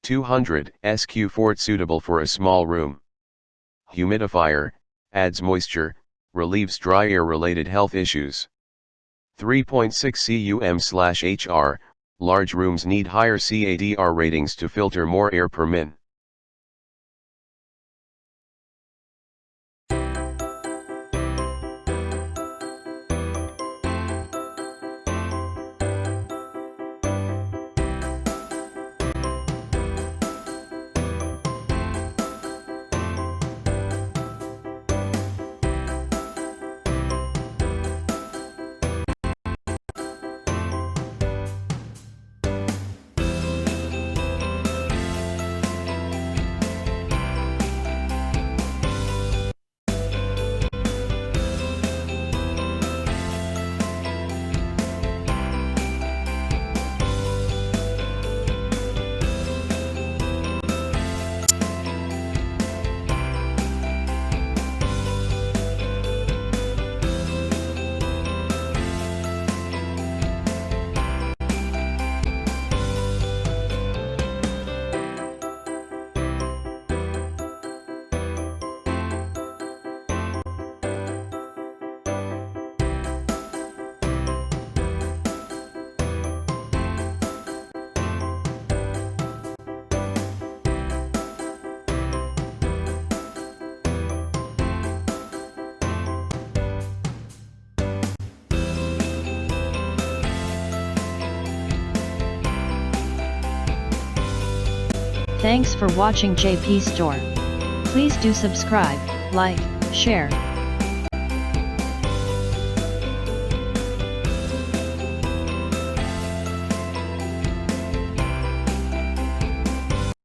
200 SQ Fort suitable for a small room. Humidifier, adds moisture, relieves dry air related health issues. 3.6 cum/HR, large rooms need higher CADR ratings to filter more air per min. Thanks for watching JP Store. Please do subscribe, like, share,